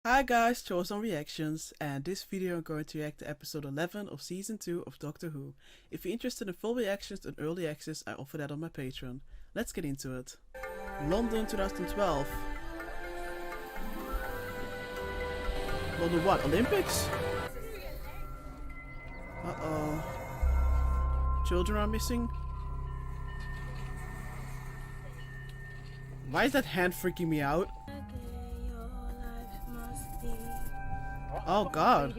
Hi guys, Chosen Reactions, and this video I'm going to react to episode 11 of season 2 of Doctor Who. If you're interested in full reactions and early access, I offer that on my Patreon. Let's get into it. London 2012. London what? Olympics? Uh-oh. Children are missing? Why is that hand freaking me out? Oh god.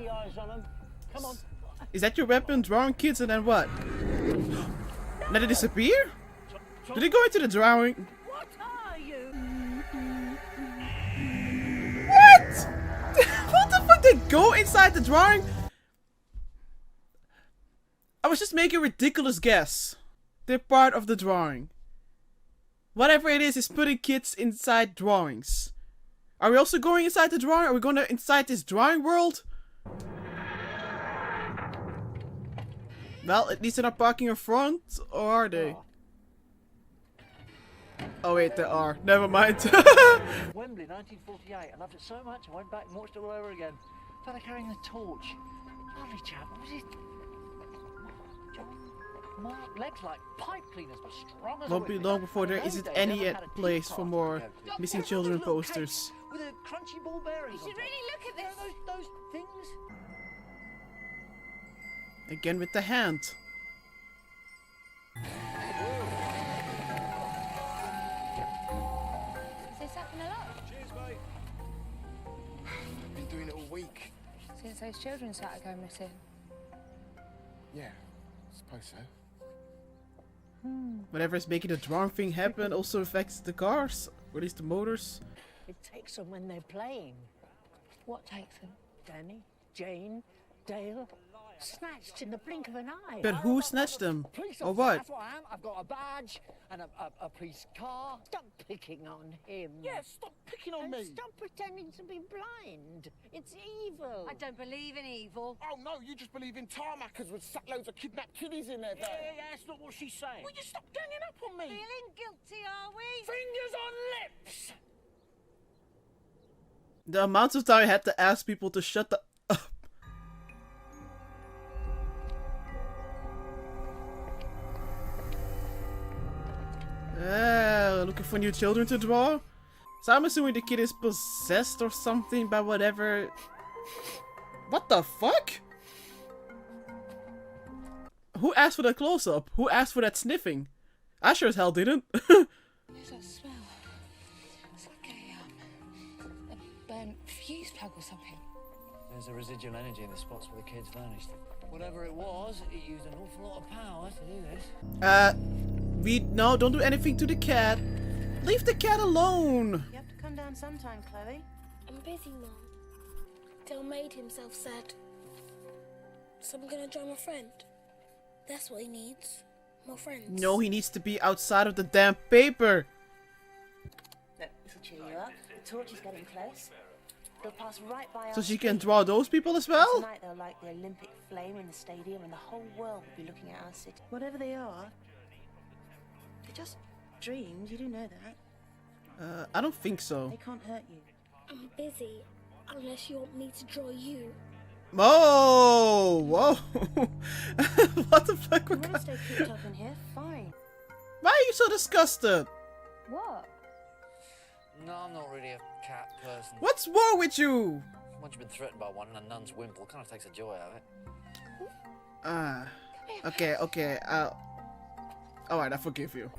Is that your weapon? Drawing kids and then what? Now they disappear? Did they go into the drawing? What are you? What? What the fuck? They go inside the drawing? I was just making a ridiculous guess. They're part of the drawing. Whatever it is putting kids inside drawings. Are we also going inside the drawing? Are we going to inside this drawing world? Well, at least they're not parking in front, or are they? Oh wait, they are. Never mind. Wembley, 1948. I loved it so much. I went back and watched it all over again. Fella carrying a torch. Lovely chap. What was his? Mark, legs like pipe cleaners, but strong as Won't be long before there isn't any place for more missing children posters. With a crunchy ball bearings. You should really look at this. Those things. Again with the hand. Does this happen a lot? Cheers, mate. I've been doing it all week. Since those children started going missing. Yeah, I suppose so. Whatever is making the drawing thing happen also affects the cars, or at least the motors. It takes them when they're playing. What takes them? Danny, Jane, Dale, snatched in the blink of an eye. But who snatched them? Police Or officer, what? That's what I am. I've got a badge and a police car. Stop picking on him. Yeah, stop picking on And me. stop pretending to be blind. It's evil. I don't believe in evil. Oh no, you just believe in tarmackers with sat loads of kidnapped kiddies in there. Yeah, that's not what she's saying. Will you stop ganging up on me? Feeling guilty, are we? Fingers on lips. The amount of time I had to ask people to shut the up. Looking for new children to draw? So I'm assuming the kid is possessed or something by whatever. What the fuck? Who asked for that close-up? Who asked for that sniffing? I sure as hell didn't. There's that smell. It's like a burnt fuse plug or something. There's a residual energy in the spots where the kids vanished. Whatever it was, it used an awful lot of power to do this. No, don't do anything to the cat. Leave the cat alone. You have to come down sometime, Chloe. I'm busy, Mum. Dale made himself sad. So I'm gonna draw my friend. That's what he needs. More friends. No, he needs to be outside of the damn paper. Look, this will cheer you up. The torch is getting close. They'll pass right by us. So she can draw those people as well? Tonight they'll light the Olympic flame in the stadium and the whole world will be looking at our city. Whatever they are, they're just dreams. You do know that. I don't think so. They can't hurt you. I'm busy. Unless you want me to draw you. Whoa! Whoa! What the fuck? You want to stay cooped up in here? Fine. Why are you so disgusted? What? No, I'm not really a cat person. What's wrong with you? Once you've been threatened by one and a nun's wimple, kind of takes the joy out of it. Okay. Alright, I forgive you.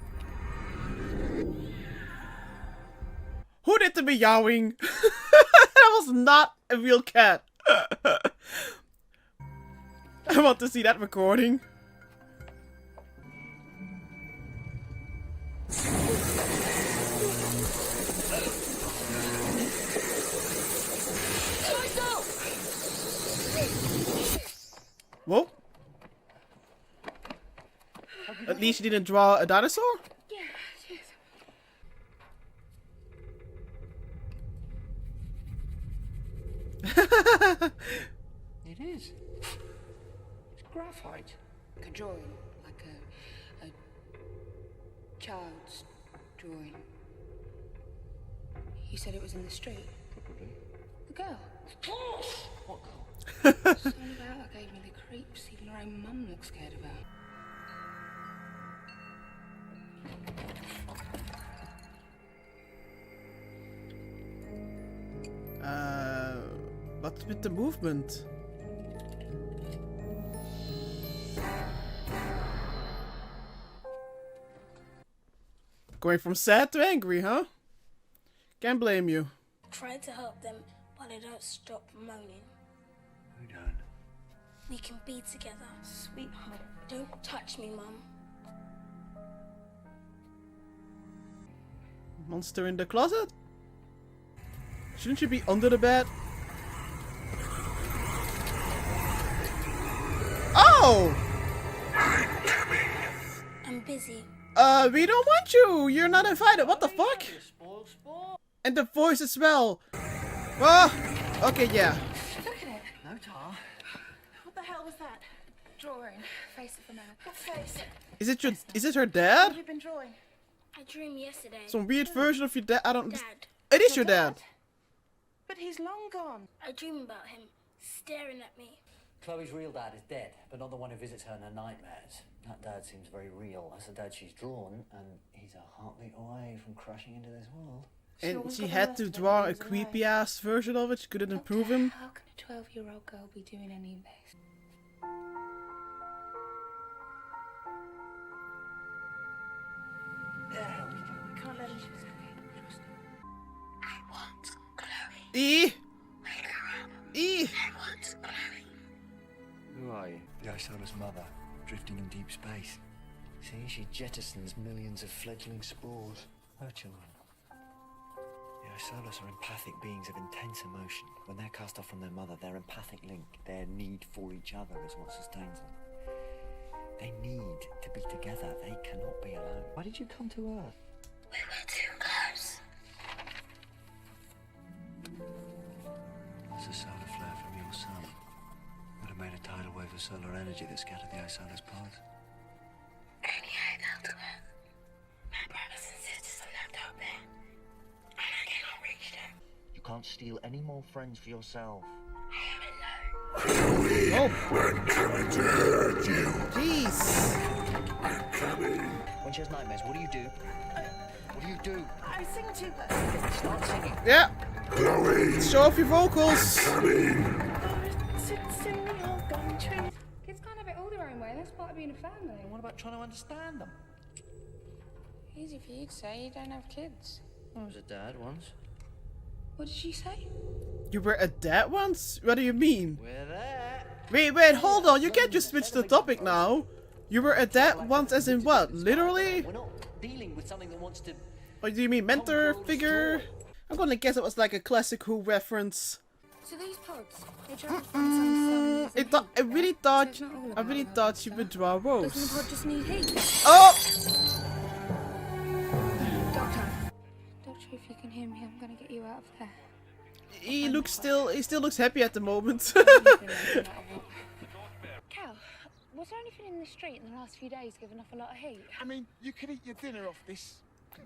Who did the meowing? That was not a real cat. I want to see that recording. Whoa. At least you didn't draw a dinosaur? Yeah, yes. It is. It's graphite. Like a drawing. Like a child's drawing. You said it was in the street. Probably. The girl. What girl? Something about her gave me the creeps. Even her own mum looks scared of her. What's with the movement? Going from sad to angry, huh? Can't blame you. Try to help them, but they don't stop moaning. Who don't? We can be together. Sweetheart. Don't touch me, Mum. Monster in the closet? Shouldn't you be under the bed? Oh! I'm busy. We don't want you! You're not invited, what the fuck? You spoiled sport. And the voice as well. Oh, okay, yeah. Look at it. No, Tar. What the hell was that? Drawing. Face of a man. What face? Is it her What dad? have you been drawing? I dreamed yesterday. Some weird version of your dad? I don't... Dad. It is your dad. But he's long gone. I dream about him staring at me. Chloe's real dad is dead, but not the one who visits her in her nightmares. That dad seems very real. That's the dad she's drawn, and he's a heartbeat away from crashing into this world. And she had to draw a creepy ass version of it. She couldn't improve him. How can a 12-year-old girl be doing any of this? We can't let him. I want Chloe. E. Wake her up. E. I want Chloe. Who are you? The Isola's mother, drifting in deep space. See, she jettisons millions of fledgling spores. Her children. The Isolas are empathic beings of intense emotion. When they're cast off from their mother, their empathic link, their need for each other is what sustains them. They need to be together. They cannot be alone. Why did you come to Earth? We were too close. That's a solar flare from your sun. Would have made a tidal wave of solar energy that scattered the Isola's paths. Only I fell to Earth. My brothers and sisters are left out there. And I cannot reach them. You can't steal any more friends for yourself. I am alone. Oh. Jeez. When she has nightmares, what do you do? What do you do? I sing to her. Start singing. Yeah. Show off your vocals. Sits in the old gum tree. Kids can't have it all their own way. That's part of being a family. What about trying to understand them? Easy for you to say. You don't have kids. I was a dad once. What did she say? You were a dad once? What do you mean? We're there. Wait, hold on. You can't just switch the topic now. You were a dad once as in what? Literally? We're not dealing with something that wants to... Or do you mean mentor figure? I'm gonna guess it was like a classic Who reference. So these pods, they travel from sun to I really thought she would draw Doesn't the Rose. pod just need heat? Oh! Doctor, if you can hear me, I'm gonna get you out of there. He still looks happy at the moment. Cal, was there anything in the street in the last few days giving off a lot of heat? I mean, you could eat your dinner off this.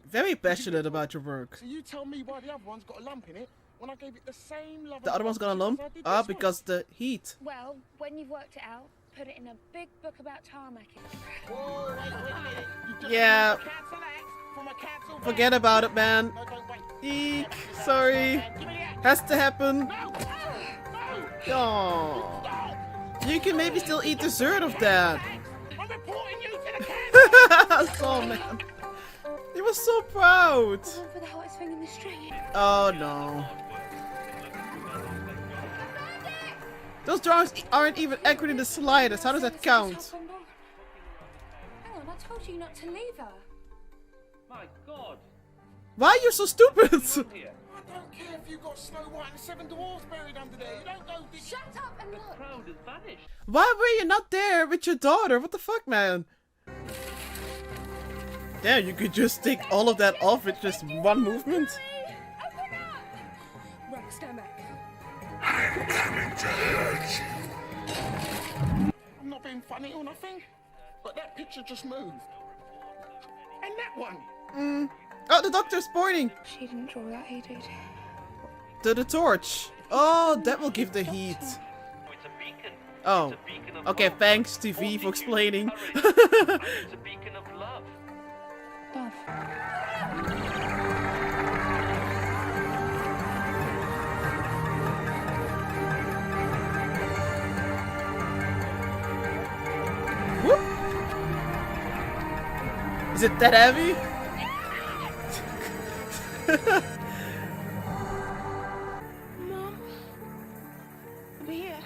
Very passionate about your work. So you tell me why the other one's got a lump in it when I gave it the same love. The other one's got a lump? Ah, because the heat. Well, when you've worked it out, put it in a big book about tarmacking. Whoa, wait a minute. You just Yeah. cancel that from a cancel Forget about it, man. No, don't wait. Eek. Sorry. Give me that. Has to happen. No. No. Aww. You can maybe still eat dessert of that. I'm reporting you to the council. Oh man. He was so proud. One for the hottest thing in the street. Oh no. Those drawings aren't even accurate in the slightest. How does that count? Hang on, I told you not to leave her. My God! Why are you so stupid? I don't care if you got Snow White and 7 dwarfs buried under there. You don't go dig. Shut up and look. Crowd has vanished. Why were you not there with your daughter? What the fuck, man? Yeah, you could just take all of that off with just one movement. Open up! Right, stand back. I'm not being funny or nothing, but that picture just moved. And that one. Oh, the doctor's pointing She didn't draw that, he did. to the torch. Oh, that will give the heat. It's a beacon. Oh, It's a beacon of okay, love. thanks TV Haunting for you, explaining. encouraging, and it's a beacon of love. Love. Whoop. Is it that heavy? Mom? Over here.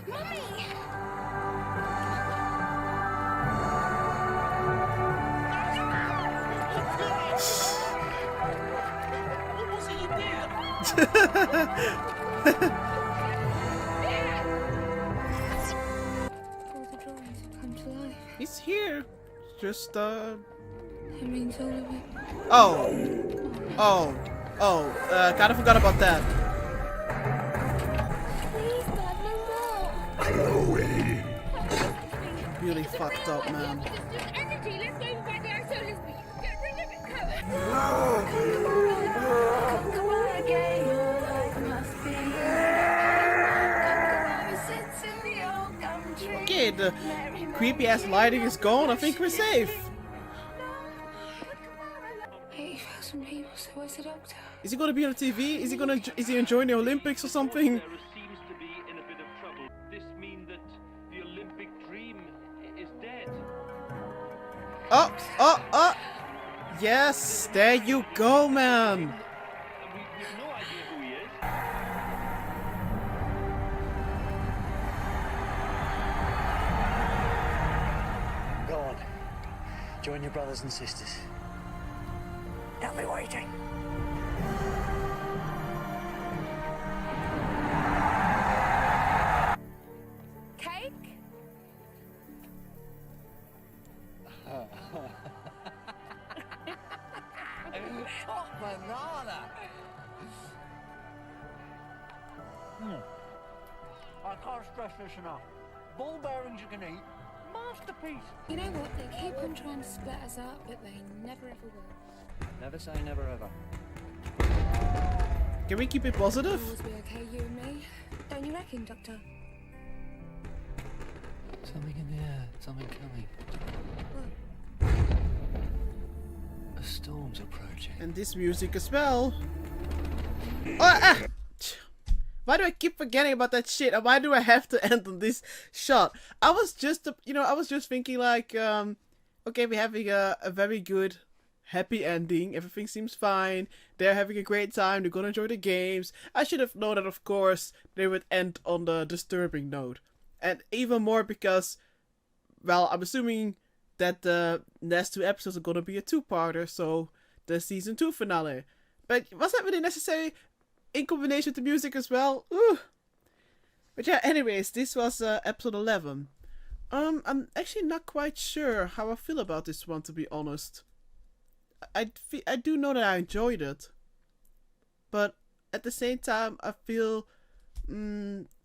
Mummy! What was it you did? All the drawings have come to life. He's here. Just It means all of it. oh, kind of forgot about that. Please, Dad, no more. Really fucked up, man. It's just energy. Let's go and find the isolation. Get rid of it, Cohen. Come on again, your life must be. Sits in the old gum tree. Okay, the creepy ass lighting is gone. I think we're safe. 80,000 people, so where's the doctor? Is he gonna be on TV? Is he enjoying the Olympics or something? Sarah seems to be in a bit of trouble. This means that the Olympic dream is dead. Oh! Yes, there you go, man. And we've no idea who he is. Go on. Join your brothers and sisters. They'll be waiting. Cake? Top banana! I can't stress this enough. Ball bearings you can eat. Masterpiece. You know what? They keep on trying to split us up, but they never ever will. Never say never ever. Can we keep it positive? Always be okay, you and me. Don't you reckon, Doctor? Something in the air. Something coming. A storm's approaching. And this music as well. Oh, why do I keep forgetting about that shit? And why do I have to end on this shot? I was just thinking like, okay, we're having a very good, happy ending. Everything seems fine. They're having a great time. They're gonna enjoy the games. I should have known that, of course, they would end on the disturbing note. And even more because, well, I'm assuming that the next two episodes are gonna be a two-parter, so the season 2 finale. But was that really necessary in combination with the music as well? Ooh. But yeah, anyways, this was episode 11. I'm actually not quite sure how I feel about this one, to be honest. I do know that I enjoyed it, but at the same time, I feel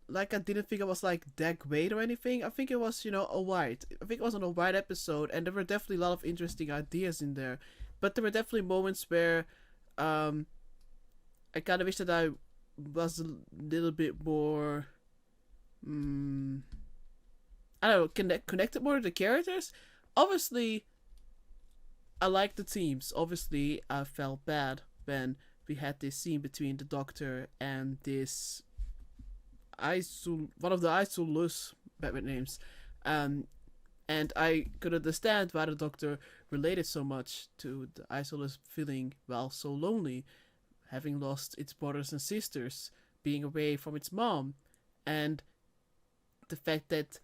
like I didn't think it was like that great or anything. I think it was, alright. I think it was an alright episode, and there were definitely a lot of interesting ideas in there. But there were definitely moments where I kind of wish that I was a little bit more, I don't know, connected more to the characters. Obviously, I like the teams. Obviously, I felt bad when we had this scene between the Doctor and this one of the Isolus Batman names. And I could understand why the Doctor related so much to the Isolus feeling, well, so lonely, having lost its brothers and sisters, being away from its mom, and the fact that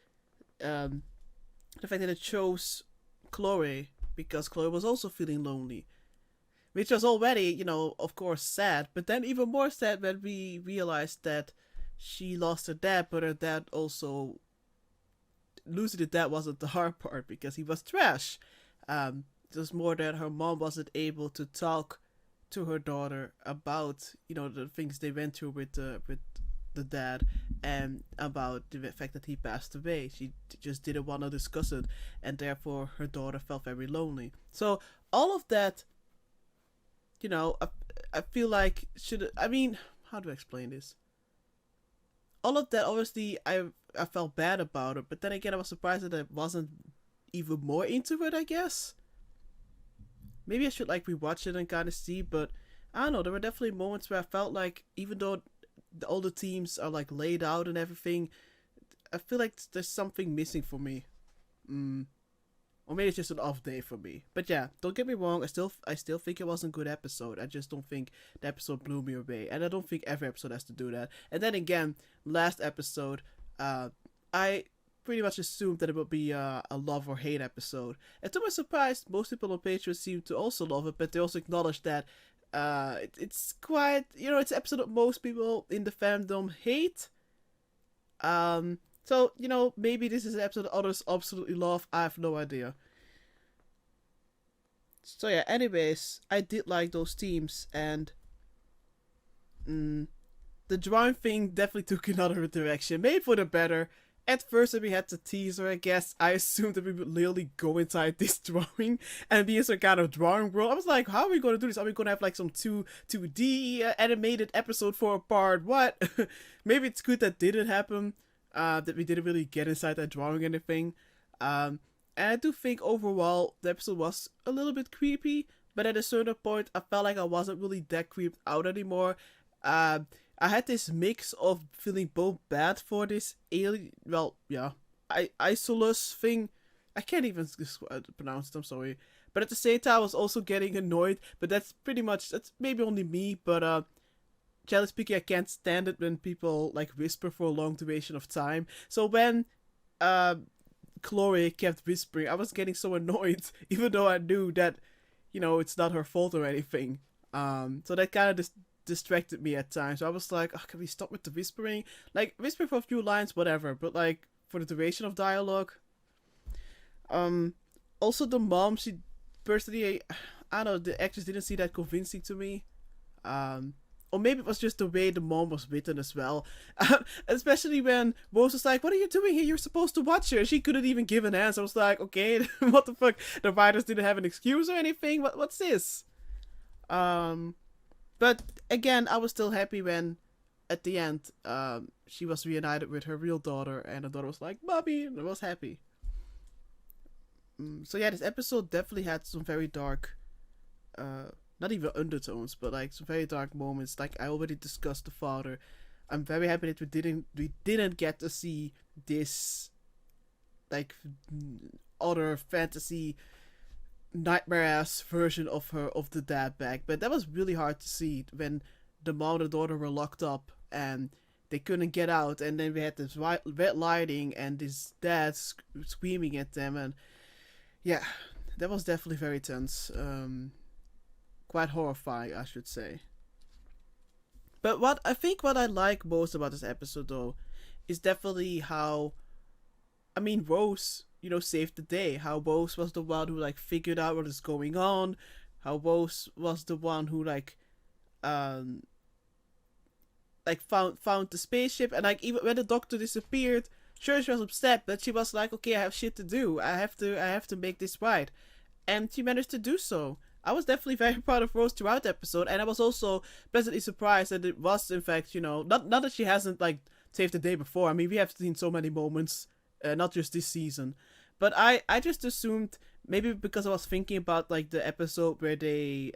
it chose Chloe because Chloe was also feeling lonely, which was already, of course, sad. But then even more sad when we realized that she lost her dad, but her dad also, losing the dad wasn't the hard part because he was trash. It was more that her mom wasn't able to talk to her daughter about, the things they went through with the dad, and about the fact that he passed away. She just didn't want to discuss it, and therefore her daughter felt very lonely. So all of that, I feel like how do I explain this? all of that, obviously, I felt bad about it. But then again, I was surprised that I wasn't even more into it, I guess. Maybe I should like rewatch it and kind of see, but I don't know. There were definitely moments where I felt like, even though all the teams are like laid out and everything, I feel like there's something missing for me. Or maybe it's just an off day for me. But yeah, don't get me wrong. I still think it was a good episode. I just don't think the episode blew me away, and I don't think every episode has to do that. And then again, last episode, I pretty much assumed that it would be a love or hate episode. And to my surprise, most people on Patreon seem to also love it, but they also acknowledge that it's quite, it's an episode that most people in the fandom hate. So, maybe this is an episode that others absolutely love. I have no idea. So yeah, anyways, I did like those teams, and the drawing thing definitely took another direction. Maybe for the better. At first, when we had the teaser, I guess, I assumed that we would literally go inside this drawing and be in some kind of drawing world. I was like, how are we going to do this? Are we going to have like some 2D animated episode for a part? What? Maybe it's good that didn't happen. That we didn't really get inside that drawing or anything. And I do think overall the episode was a little bit creepy, but at a certain point I felt like I wasn't really that creeped out anymore. I had this mix of feeling both bad for this alien, Isolus thing. I can't even pronounce it, I'm sorry. But at the same time I was also getting annoyed, but that's maybe only me, but generally speaking, I can't stand it when people like whisper for a long duration of time. So when Chloe kept whispering, I was getting so annoyed, even though I knew that, it's not her fault or anything. So that kind of distracted me at times. So I was like, can we stop with the whispering? Like, whisper for a few lines, whatever, but like for the duration of dialogue. Also the mom, she personally, I don't know, the actress didn't seem that convincing to me. Or maybe it was just the way the mom was written as well. Especially when Rose was like, what are you doing here? You're supposed to watch her. She couldn't even give an answer. I was like, okay, what the fuck? The writers didn't have an excuse or anything? What's this? But again, I was still happy when, at the end, she was reunited with her real daughter. And the daughter was like, Mommy, and I was happy. So yeah, this episode definitely had some very dark... not even undertones, but like some very dark moments. Like I already discussed the father. I'm very happy that we didn't get to see this like other fantasy nightmare ass version of the dad back. But that was really hard to see when the mom and the daughter were locked up and they couldn't get out, and then we had this red lighting and this dad screaming at them, and yeah, that was definitely very tense. Quite horrifying, I should say. But what I like most about this episode, though, is definitely how, Rose, saved the day. How Rose was the one who, like, figured out what is going on. How Rose was the one who, found the spaceship. And, like, even when the doctor disappeared, sure, she was upset, but she was like, okay, I have shit to do. I have to make this right. And she managed to do so. I was definitely very proud of Rose throughout the episode, and I was also pleasantly surprised that it was, in fact, not that she hasn't, like, saved the day before. We have seen so many moments, not just this season. But I just assumed, maybe because I was thinking about, like, the episode where their,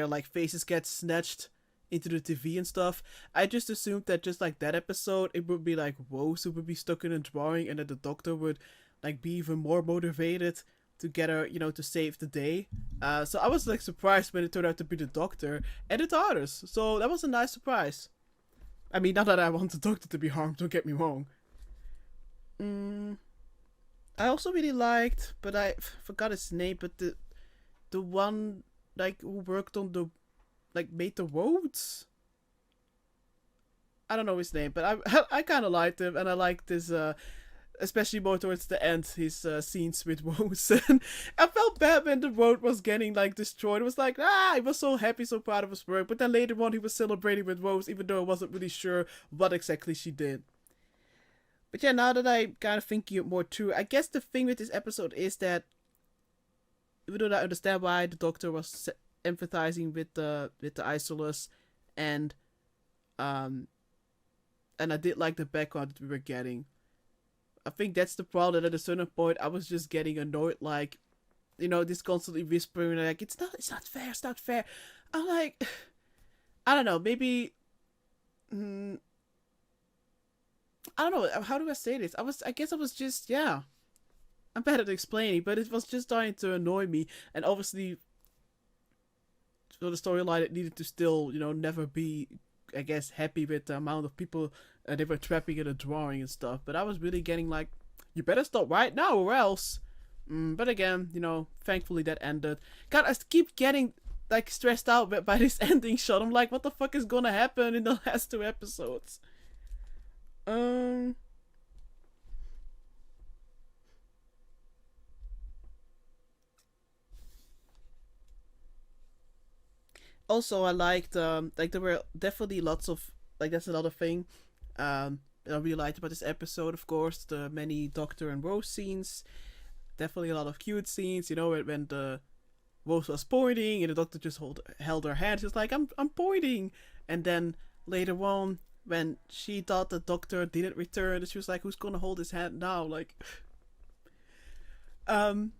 like, faces get snatched into the TV and stuff, I just assumed that just like that episode, it would be, like, Rose who would be stuck in a drawing, and that the doctor would, like, be even more motivated to get her, to save the day. So I was, like, surprised when it turned out to be the doctor and the daughters. So that was a nice surprise. Not that I want the doctor to be harmed, don't get me wrong. I also really liked, but I forgot his name, but the one, like, who worked on the, like, made the roads? I don't know his name, but I kind of liked him, and I liked this, especially more towards the end, his scenes with Rose. And I felt bad when the road was getting, like, destroyed. It was like, he was so happy, so proud of his work. But then later on, he was celebrating with Rose, even though I wasn't really sure what exactly she did. But yeah, now that I'm kind of thinking it more through, I guess the thing with this episode is that, even though I understand why the doctor was empathizing with the Isolus, and and I did like the background that we were getting. I think that's the problem, that at a certain point I was just getting annoyed, like, you know, this constantly whispering, like, it's not fair. I'm like, I don't know, maybe, I don't know, how do I say this? I guess I was just, yeah, I'm bad at explaining, but it was just starting to annoy me, and obviously, so the storyline, it needed to still, you know, never be, I guess, happy with the amount of people they were trapping in a drawing and stuff, but I was really getting like, you better stop right now or else. But again, you know, thankfully that ended. God, I keep getting like stressed out by this ending shot. I'm like, what the fuck is gonna happen in the last 2 episodes? Also, I liked like there were definitely lots of, like, that's another thing that I really liked about this episode. Of course, the many Doctor and Rose scenes. Definitely a lot of cute scenes, you know, when the Rose was pointing and the Doctor just held her hand. She was like, I'm pointing. And then later on, when she thought the Doctor didn't return, she was like, who's gonna hold his hand now? Like, and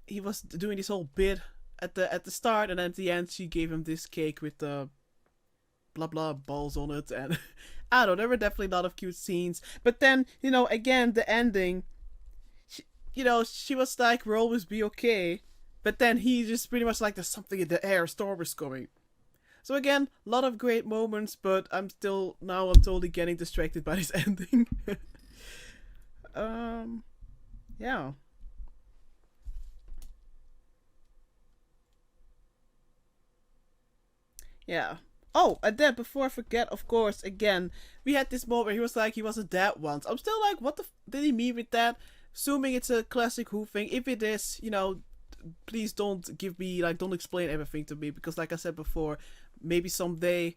he was doing this whole bit at the start, and then at the end she gave him this cake with the blah blah balls on it, and I don't know, there were definitely a lot of cute scenes. But then, you know, again, the ending, she was like, we'll always be okay, but then he just pretty much like, there's something in the air, a storm is coming. So again, a lot of great moments, but I'm totally getting distracted by this ending. Yeah. Yeah. Oh, and then before I forget, of course, again, we had this moment where he was like, he wasn't dead once. I'm still like, what the did he mean with that? Assuming it's a classic Who thing. If it is, you know, please don't give me, like, don't explain everything to me, because like I said before, maybe someday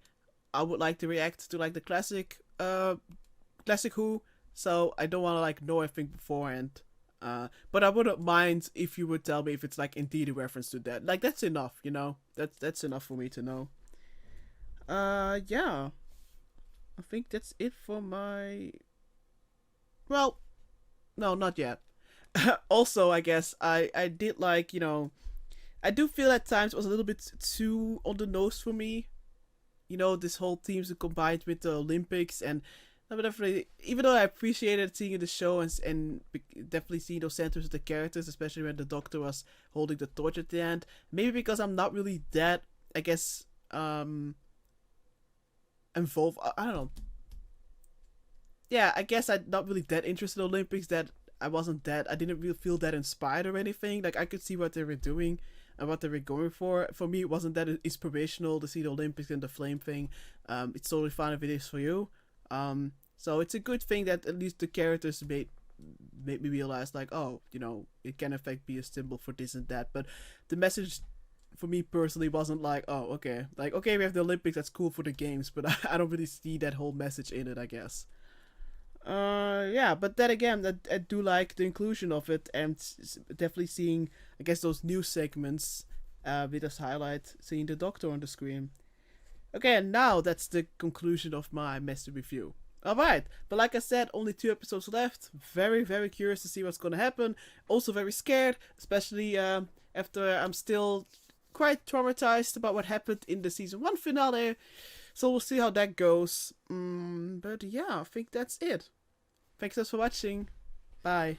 I would like to react to like the classic Who, so I don't want to like know everything beforehand. But I wouldn't mind if you would tell me if it's like indeed a reference to that. Like, that's enough, you know. That's enough for me to know. Yeah. I think that's it for my... Well, no, not yet. Also, I guess, I did like, you know, I do feel at times it was a little bit too on the nose for me. You know, this whole teams combined with the Olympics, and definitely, even though I appreciated seeing the show and definitely seeing those centers of the characters, especially when the Doctor was holding the torch at the end. Maybe because I'm not really that, I guess, involved. I don't know. Yeah, I guess I'm not really that interested in the Olympics, that I didn't really feel that inspired or anything. Like, I could see what they were doing and what they were going for. For me, it wasn't that inspirational to see the Olympics and the flame thing. It's totally fine if it is for you. So it's a good thing that at least the characters made me realize, like, oh, you know, it can in fact be a symbol for this and that. But the message for me personally wasn't like, oh, okay, like, okay, we have the Olympics, that's cool for the games, but I don't really see that whole message in it, I guess. Yeah, but then again, I do like the inclusion of it, and definitely seeing, I guess, those new segments with us highlight seeing the Doctor on the screen. Okay, and now that's the conclusion of my Master review. Alright, but like I said, only 2 episodes left. Very, very curious to see what's gonna happen. Also very scared, especially after I'm still quite traumatized about what happened in the season 1 finale. So we'll see how that goes. But yeah, I think that's it. Thanks for watching. Bye.